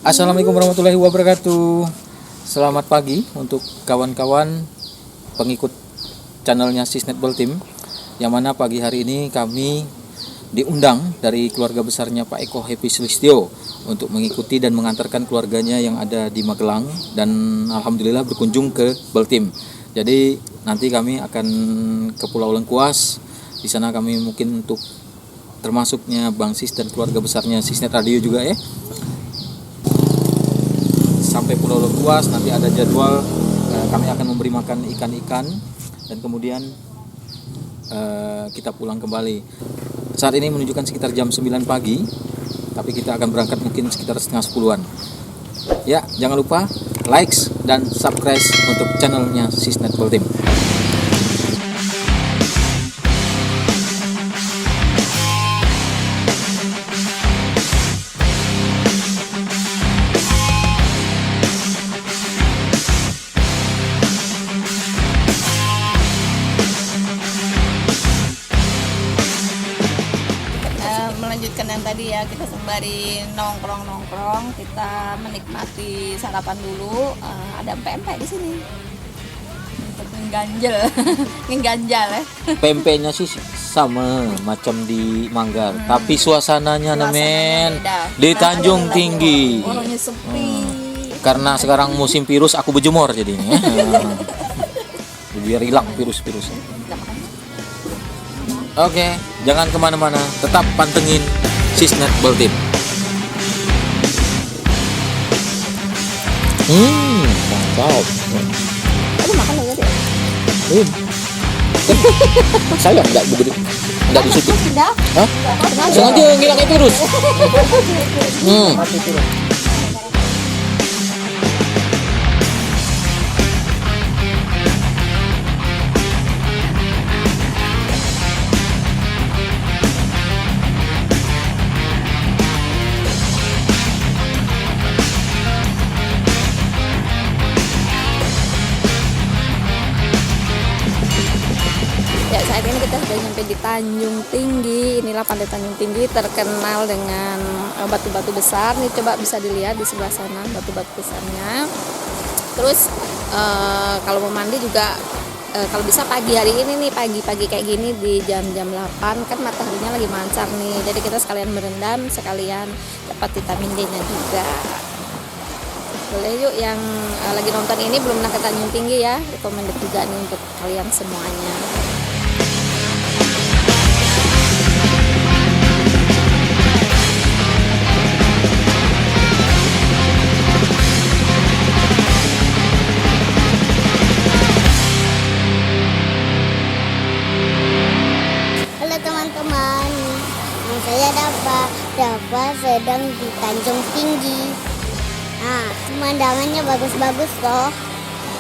Assalamualaikum warahmatullahi wabarakatuh. Selamat pagi untuk kawan-kawan pengikut channelnya Sisnetball Team, yang mana pagi hari ini kami diundang dari keluarga besarnya Pak Eko Happy Sulistyo untuk mengikuti dan mengantarkan keluarganya yang ada di Magelang, dan alhamdulillah berkunjung ke Baltim. Jadi nanti kami akan ke Pulau Lengkuas. Di sana kami mungkin untuk termasuknya Bang Sis dan keluarga besarnya Sisnet Radio juga ya. Sampai Pulau Lengkuas nanti ada jadwal, kami akan memberi makan ikan-ikan dan kemudian kita pulang kembali. Saat ini menunjukkan sekitar jam 9 pagi, tapi kita akan berangkat mungkin sekitar setengah 10-an. Ya, jangan lupa likes dan subscribe untuk channelnya Sisnetball Team. Melanjutkan yang tadi ya, kita sembari nongkrong, kita menikmati sarapan dulu. Ada pempek di sini untuk mengganjal ya. Pempeknya sih sama macam di Manggar, tapi suasananya men di Tanjung Tinggi. Orangnya sepi. Karena sekarang musim virus, aku berjemur jadinya. Biar hilang virus-virusnya. Oke, jangan kemana-mana, tetap pantengin Sisnetball Team. Mantap. Aduh, makan lagi deh. Saya enggak disitu. Tidak. Hah? Sengaja ngilangin virus. Ya, saat ini kita sudah sampai di Tanjung Tinggi. Inilah pantai Tanjung Tinggi, terkenal dengan batu-batu besar. Nih coba bisa dilihat di sebelah sana batu-batu besarnya. Terus kalau mau mandi juga kalau bisa pagi hari ini nih, pagi-pagi kayak gini di jam-jam 8 kan mataharinya lagi mancar nih. Jadi kita sekalian berendam, sekalian dapat vitamin D-nya juga. Boleh yuk yang lagi nonton ini belum pernah ke Tanjung Tinggi ya, recommended juga nih untuk kalian semuanya. Halo teman-teman, saya Dava sedang di Tanjung Tinggi. Nah, pemandangannya bagus-bagus loh.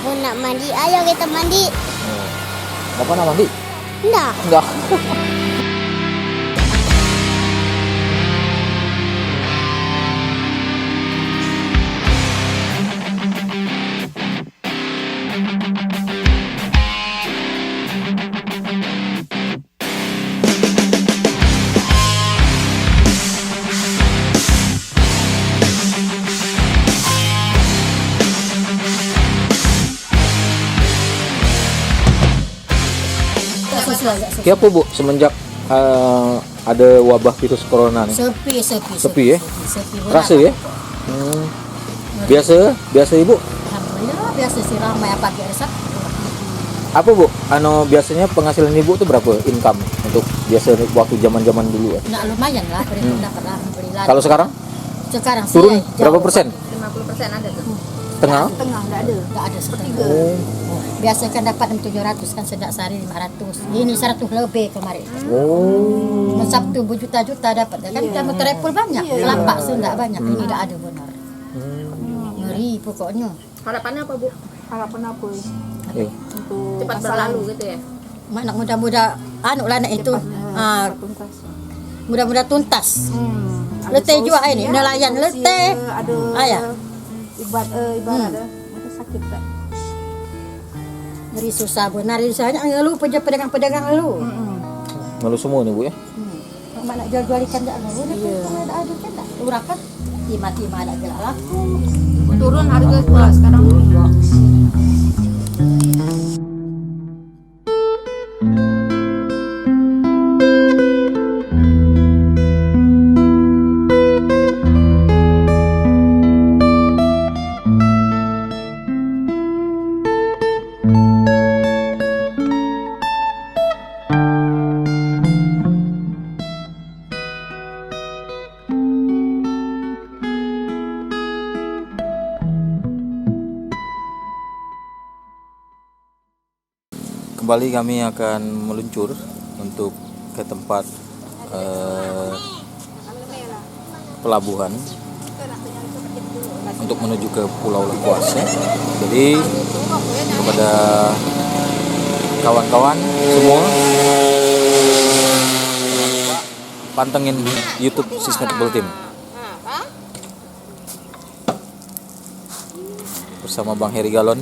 Mau nak mandi, ayo kita mandi. Bapak nak mandi? Enggak. Enggak. Kenapa Bu, semenjak ada wabah virus corona nih? Sepi ya? Rasa ya? Biasa Ibu? Alhamdulillah biasa sih, ramai pagi resep. Apa Bu? Biasanya penghasilan Ibu tuh berapa income untuk biasa waktu zaman-zaman dulu ya? Nah, lumayan lah, dapat alhamdulillah. Kalau sekarang? Sekarang sih Turun jauh. berapa persen? 50% ada tuh. Tengah? Enggak ada setengah. Biasa kan dapat 700 kan, sedak sehari 500. Ini 100 lebih kemarin. Sabtu berjuta-juta dapat kan, kita mau tripul banyak. Lapak sih enggak banyak, ini enggak ada benar. Ngeri pokoknya. Harapannya apa, Bu? Harapan apa ya? Untuk Cepat berlalu gitu ya. Anak muda-muda lah anak itu. tuntas. Mudah-mudah tuntas. Ada Letih juga solusi ini, ya, nelayan ada solusi letih. ya, ada Ayah. ibarat ada sakit tak. Ngeri susah benar, susahnya ngeluh pedagang-pedagang ngeluh. Ngeluh semua nih Bu ya? Mana jual-jual ikan tak ngeluh, ada kan tak urakan. Timah-timah ada gelak laku. Turun harga pula sekarang. Kembali kami akan meluncur untuk ke tempat pelabuhan untuk menuju ke Pulau Lengkuas ya. Jadi kepada kawan-kawan semua, pantengin YouTube Sustainable Team bersama Bang Heri Galon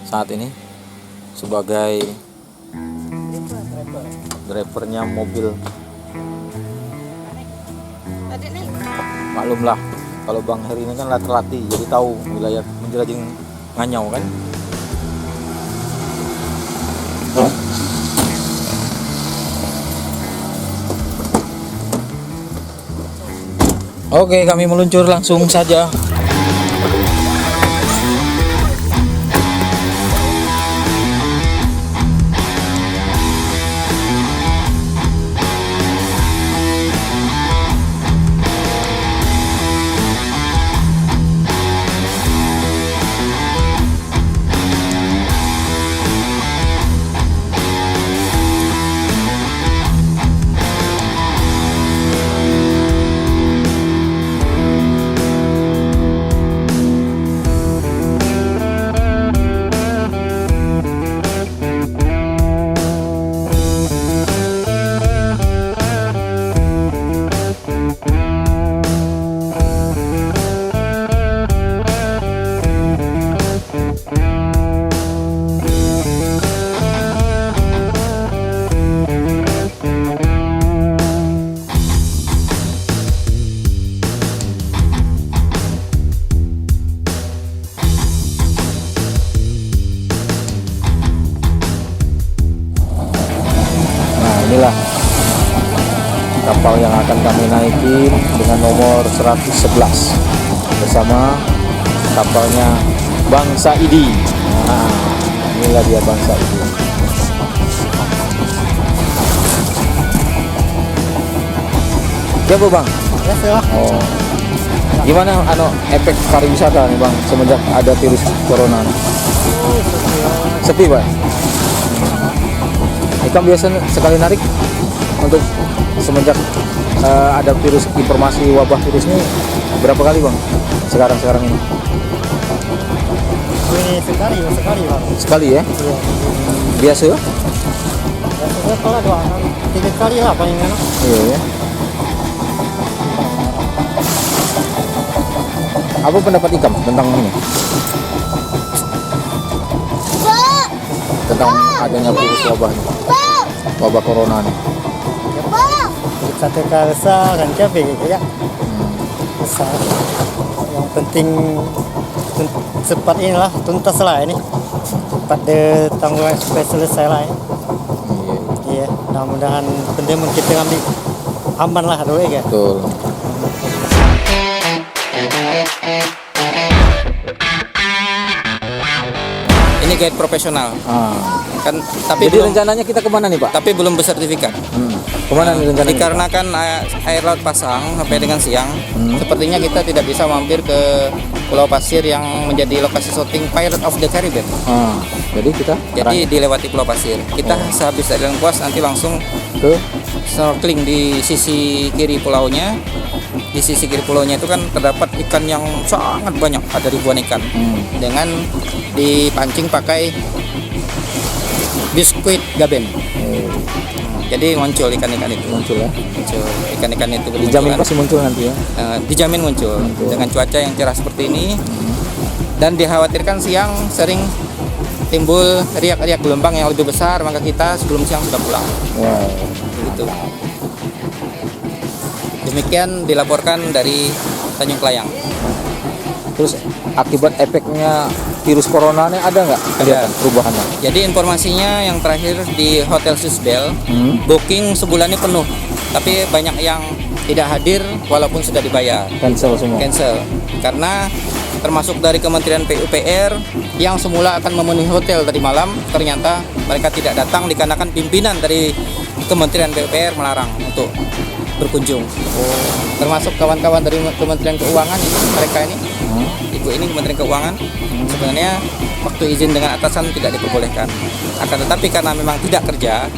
saat ini sebagai drivernya mobil. Maklumlah kalau Bang Heri ini kan latih jadi tahu wilayah menjelajah Nganyau kan. Oke, kami meluncur langsung saja. Inilah kapal yang akan kami naikin dengan nomor 111 bersama kapalnya Bang Saidi. Nah, inilah dia Bang Saidi. Siapa Bang? Oh, gimana efek pariwisata nih Bang semenjak ada virus corona? Sepi Bang. Ikan biasa sekali narik untuk semenjak ada virus, informasi wabah virus ini berapa kali Bang sekarang ini? Ini sekali Bang. Sekali ya? Iya. Biasa? Biasanya kalau 2-3 kali lah paling enak. Iya ya. Apa pendapat Ikam tentang ini? Tentang adanya virus wabah corona nih. Satu kali besar kan capek gitu ya. Besar. Yang penting cepat inilah tuntas lah ini. Cepat ditanggulangi supaya selesai lah ya. Iya, mudah-mudahan penting kita ambil aman lah dulu ya. Betul. Ini guide profesional kan, tapi Jadi belum, rencananya kita kemana nih Pak? tapi belum bersertifikat. Kemana nih rencananya? Dikarenakan air laut pasang sampai dengan siang, sepertinya kita tidak bisa mampir ke Pulau Pasir yang menjadi lokasi syuting Pirates of the Caribbean. Jadi kita Jadi dilewati Pulau Pasir. Kita sehabis dari Lengkuas nanti langsung ke snorkeling di sisi kiri pulaunya. Di sisi kiri pulaunya itu kan terdapat ikan yang sangat banyak, ada ribuan ikan. Dengan dipancing pakai biskuit gaben. Jadi muncul ikan-ikan itu. muncul ya. Muncul ikan-ikan itu Dijamin bermunculan. pasti muncul nanti ya. Dijamin muncul dengan cuaca yang cerah seperti ini. Dan dikhawatirkan siang sering timbul riak-riak gelombang yang lebih besar, maka kita sebelum siang sudah pulang. Wow. Begitu. Demikian dilaporkan dari Tanjung Kelayang. Terus akibat efeknya virus corona ini ada nggak kelihatan perubahannya? Jadi informasinya yang terakhir di Hotel Susbel, booking sebulan ini penuh, tapi banyak yang tidak hadir walaupun sudah dibayar. Cancel semua. Cancel karena termasuk dari Kementerian PUPR yang semula akan memenuhi hotel tadi malam, ternyata mereka tidak datang dikarenakan pimpinan dari Kementerian PUPR melarang untuk berkunjung. Termasuk kawan-kawan dari Kementerian Keuangan ini, mereka ini, ibu ini Kementerian Keuangan, sebenarnya waktu izin dengan atasan tidak diperbolehkan. Akan tetapi karena memang tidak kerja,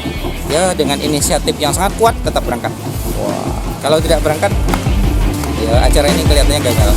ya dengan inisiatif yang sangat kuat tetap berangkat. Kalau tidak berangkat, ya acara ini kelihatannya gagal.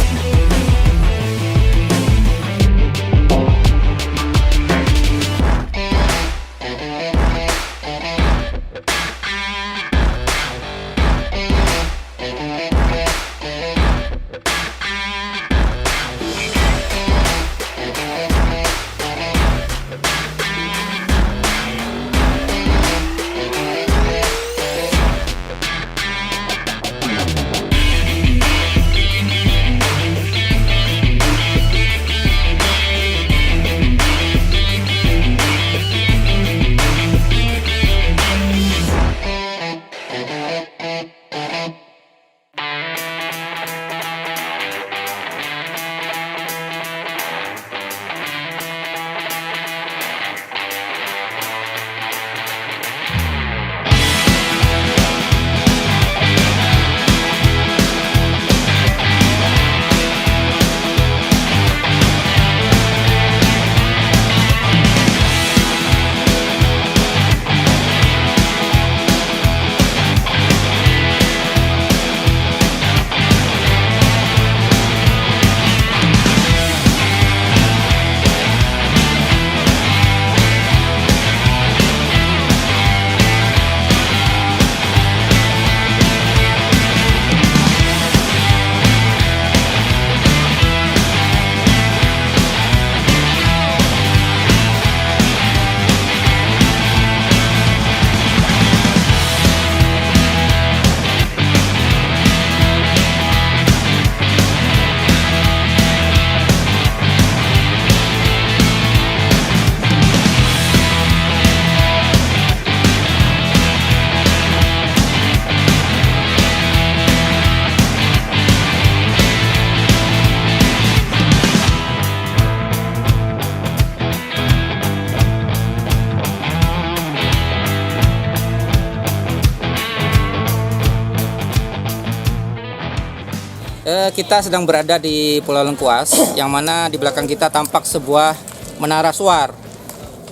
Kita sedang berada di Pulau Lengkuas, yang mana di belakang kita tampak sebuah menara suar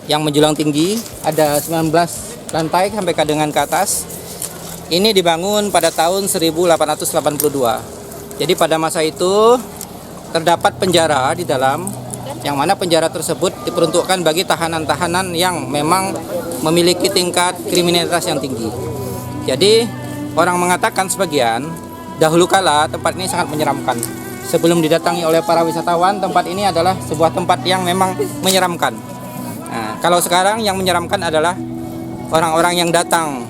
yang menjulang tinggi, ada 19 lantai sampai dengan ke atas. Ini dibangun pada tahun 1882. Jadi pada masa itu terdapat penjara di dalam, yang mana penjara tersebut diperuntukkan bagi tahanan-tahanan yang memang memiliki tingkat kriminalitas yang tinggi. Jadi orang mengatakan sebagian, dahulu kala tempat ini sangat menyeramkan. Sebelum didatangi oleh para wisatawan, tempat ini adalah sebuah tempat yang memang menyeramkan. Nah, kalau sekarang yang menyeramkan adalah orang-orang yang datang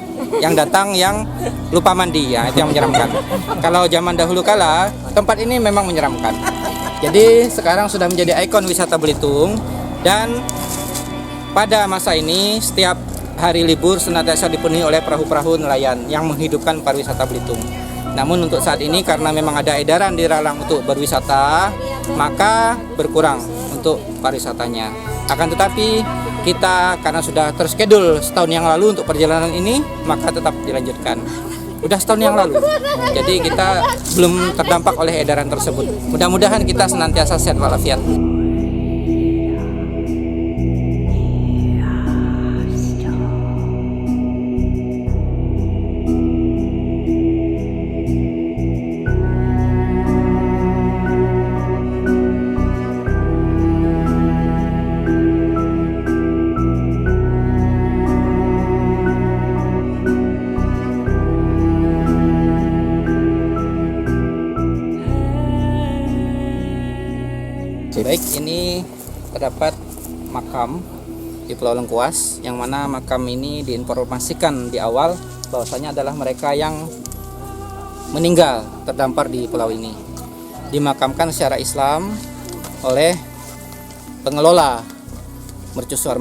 yang lupa mandi, ya itu yang menyeramkan. Kalau zaman dahulu kala, tempat ini memang menyeramkan. Jadi sekarang sudah menjadi ikon wisata Belitung, dan pada masa ini setiap hari libur senantiasa dipenuhi oleh perahu-perahu nelayan yang menghidupkan pariwisata Belitung. Namun untuk saat ini karena memang ada edaran dilarang untuk berwisata, maka berkurang untuk pariwisatanya. Akan tetapi kita karena sudah terschedule setahun yang lalu untuk perjalanan ini, maka tetap dilanjutkan. Udah setahun yang lalu, jadi kita belum terdampak oleh edaran tersebut. Mudah-mudahan kita senantiasa sehat walafiat. Baik, ini terdapat makam di Pulau Lengkuas, yang mana makam ini diinformasikan di awal bahwasanya adalah mereka yang meninggal terdampar di pulau ini. dimakamkan secara Islam oleh pengelola Mercusuar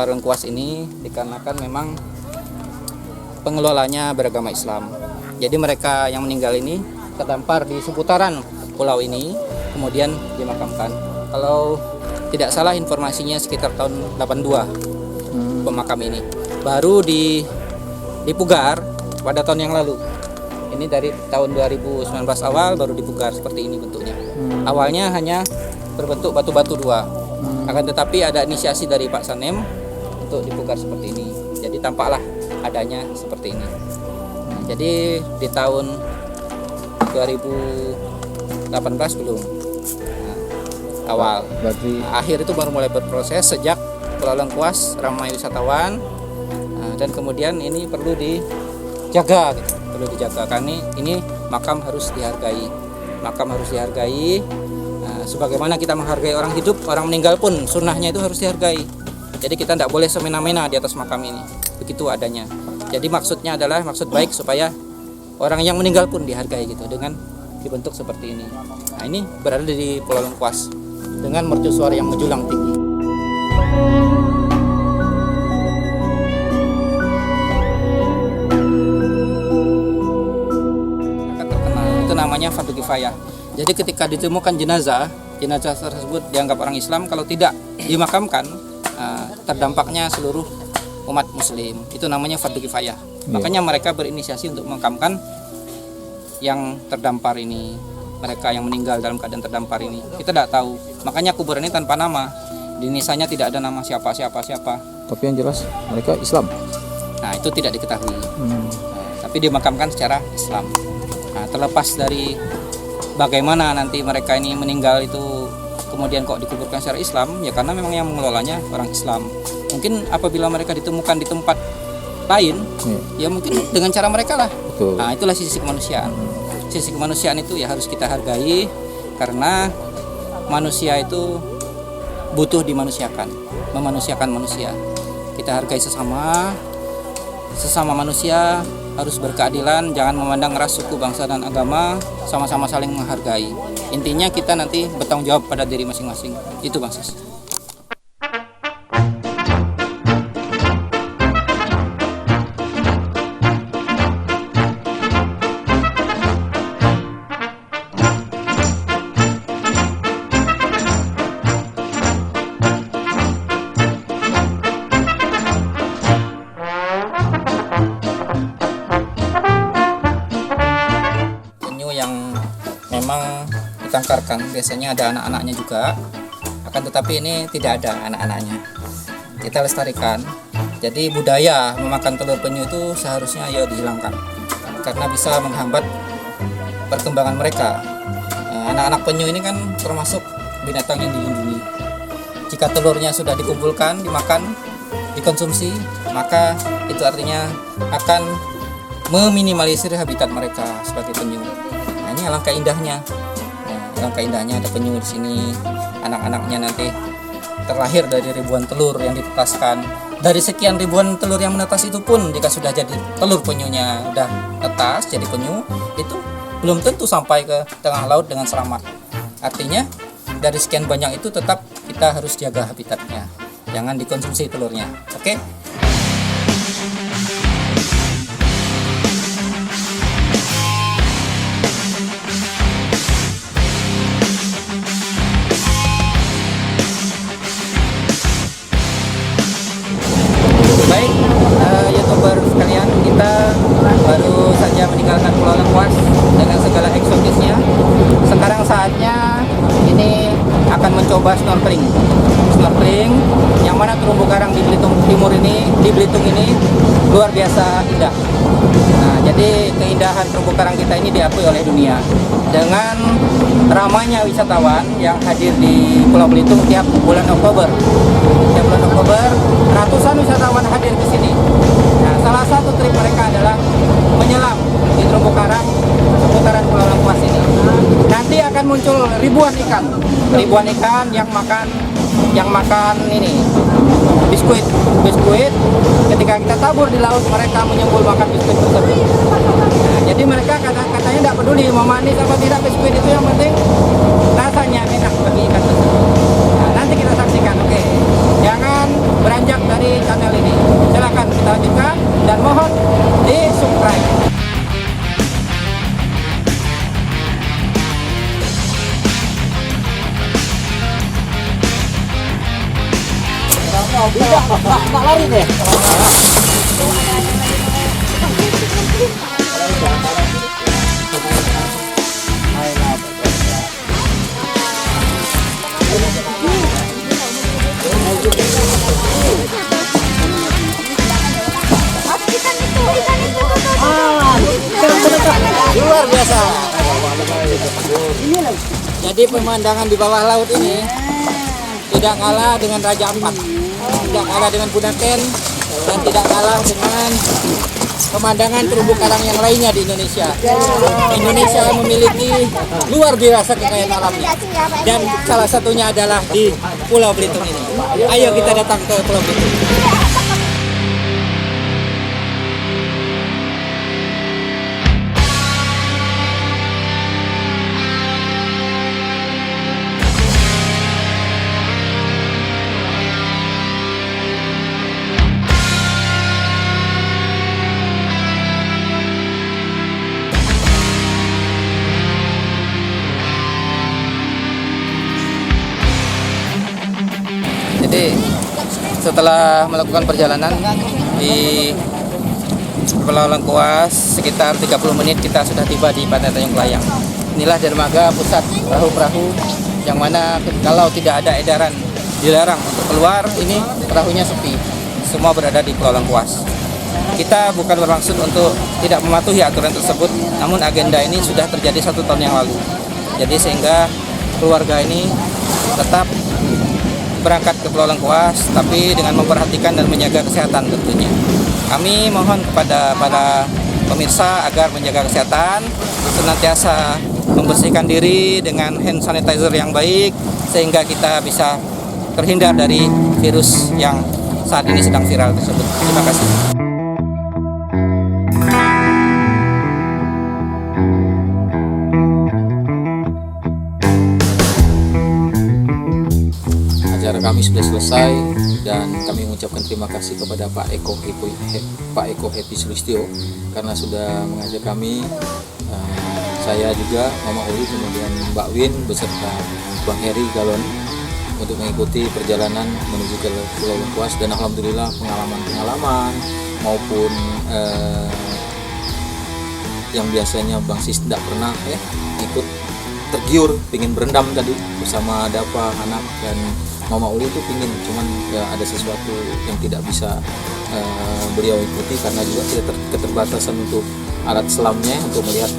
Lengkuas ini, dikarenakan memang pengelolanya beragama Islam. Jadi mereka yang meninggal ini terdampar di seputaran pulau ini, kemudian dimakamkan. Kalau tidak salah informasinya sekitar tahun 82 pemakam ini. Baru dipugar pada tahun yang lalu. Ini dari tahun 2019 awal baru dipugar seperti ini bentuknya. Awalnya hanya berbentuk batu-batu 2. Akan tetapi ada inisiasi dari Pak Sanem untuk dipugar seperti ini. Jadi tampaklah adanya seperti ini. Jadi di tahun 2018 belum. Awal. Berarti Akhir itu baru mulai berproses sejak Pulau Lengkuas ramai wisatawan. Dan kemudian ini perlu dijaga gitu. Perlu dijaga karena ini makam harus dihargai. Sebagaimana kita menghargai orang hidup, orang meninggal pun sunnahnya itu harus dihargai. Jadi kita tidak boleh semena-mena di atas makam ini. Begitu adanya. Jadi maksudnya adalah maksud baik supaya orang yang meninggal pun dihargai gitu dengan dibentuk seperti ini. Nah, ini berada di Pulau Lengkuas dengan mercusuar yang menjulang tinggi. Namanya fardu kifayah. Jadi ketika ditemukan jenazah tersebut dianggap orang Islam, kalau tidak dimakamkan terdampaknya seluruh umat muslim. Itu namanya fardu kifayah. Makanya mereka berinisiasi untuk memakamkan yang terdampar ini, mereka yang meninggal dalam keadaan terdampar ini. Kita tidak tahu. Makanya kuburan ini tanpa nama. Di nisanya tidak ada nama siapa. tapi yang jelas mereka Islam. Nah, itu tidak diketahui. Tapi dimakamkan secara Islam. Nah, terlepas dari bagaimana nanti mereka ini meninggal itu kemudian kok dikuburkan secara Islam, ya karena memang yang mengelolanya orang Islam. Mungkin apabila mereka ditemukan di tempat lain, ya mungkin dengan cara mereka lah. Betul. Nah, itulah sisi kemanusiaan. Sisi kemanusiaan itu ya harus kita hargai, karena manusia itu butuh dimanusiakan, memanusiakan manusia. Kita hargai sesama manusia, harus berkeadilan, jangan memandang ras, suku, bangsa, dan agama, sama-sama saling menghargai. Intinya kita nanti bertanggung jawab pada diri masing-masing. Itu Bang Sis. Memang ditangkarkan, biasanya ada anak-anaknya juga, akan tetapi ini tidak ada anak-anaknya. Kita lestarikan. Jadi budaya memakan telur penyu itu seharusnya ya dihilangkan, karena bisa menghambat perkembangan mereka. Anak-anak penyu ini kan termasuk binatang yang dilindungi. Jika telurnya sudah dikumpulkan, dimakan, dikonsumsi, maka itu artinya akan meminimalisir habitat mereka sebagai penyu. Ini alangkah indahnya. Alangkah indahnya ada penyu di sini. Anak-anaknya nanti terlahir dari ribuan telur yang ditetaskan. Dari sekian ribuan telur yang menetas itu pun, jika sudah jadi telur penyunya udah netas jadi penyu, itu belum tentu sampai ke tengah laut dengan selamat. Artinya dari sekian banyak itu tetap kita harus jaga habitatnya. Jangan dikonsumsi telurnya. Oke? Baik, YouTuber sekalian, kita baru saja meninggalkan Pulau Lengkuas dengan segala eksotisnya. Sekarang saatnya ini akan mencoba snorkeling, yang mana terumbu karang di Belitung ini luar biasa indah. Nah, jadi keindahan terumbu karang kita ini diakui oleh dunia dengan ramainya wisatawan yang hadir di Pulau Belitung tiap bulan Oktober. Ratusan wisatawan hadir ke sini. Nah, salah satu trik mereka adalah menyelam di terumbu karang seputaran Pulau Lengkuas ini. Nanti akan muncul ribuan ikan yang makan ini biskuit. Ketika kita tabur di laut, mereka menyembul makan biskuit tersebut. Nah, Jadi mereka katanya tidak peduli mau manis apa tidak biskuit, itu yang penting rasanya enak bagi ikan tersebut. Nah, nanti kita saksikan, oke. Jangan beranjak dari channel ini. Silakan kita lanjutkan dan mohon di subscribe. Nggak lari deh. Luar biasa. Jadi pemandangan di bawah laut ini tidak kalah dengan Raja Ampat, tidak kalah dengan Bunaken, dan tidak kalah dengan pemandangan terumbu karang yang lainnya di Indonesia. Indonesia memiliki luar biasa kekayaan alamnya, dan salah satunya adalah di Pulau Belitung ini. Ayo kita datang ke Pulau Belitung. Jadi setelah melakukan perjalanan di Pulau Lengkuas sekitar 30 menit kita sudah tiba di Pantai Tanjung Kelayang. Inilah dermaga pusat perahu-perahu yang mana kalau tidak ada edaran dilarang untuk keluar, ini perahunya sepi. Semua berada di Pulau Lengkuas. Kita bukan bermaksud untuk tidak mematuhi aturan tersebut, namun agenda ini sudah terjadi 1 tahun yang lalu. Jadi sehingga keluarga ini tetap berangkat ke Pulau Lengkuas, tapi dengan memperhatikan dan menjaga kesehatan tentunya. Kami mohon kepada para pemirsa agar menjaga kesehatan, senantiasa membersihkan diri dengan hand sanitizer yang baik, sehingga kita bisa terhindar dari virus yang saat ini sedang viral tersebut. Terima kasih. Acara kami sudah selesai dan kami mengucapkan terima kasih kepada Pak Eko Happy Sulistyo karena sudah mengajak kami, saya juga, Mama Uli, kemudian Mbak Win beserta Bang Heri Galon untuk mengikuti perjalanan menuju ke Pulau Lengkuas, dan alhamdulillah pengalaman maupun yang biasanya Bang Sis tidak pernah ikut tergiur pingin berendam tadi bersama Dapa, anak, dan Mama Uli itu pingin, cuman ya ada sesuatu yang tidak bisa beliau ikuti karena juga keterbatasan untuk alat selamnya untuk melihat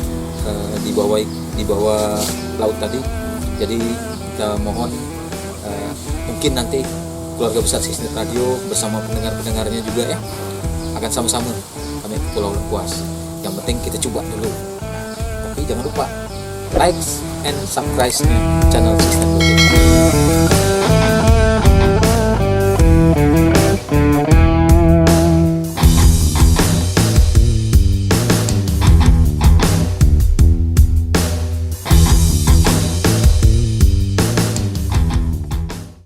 di bawah laut tadi. Jadi kita mohon mungkin nanti keluarga besar Sisnet Radio bersama pendengar-pendengarnya juga akan sama-sama kami ke Pulau Lengkuas. Yang penting kita coba dulu, tapi jangan lupa like and subscribe channel Sisnet Radio.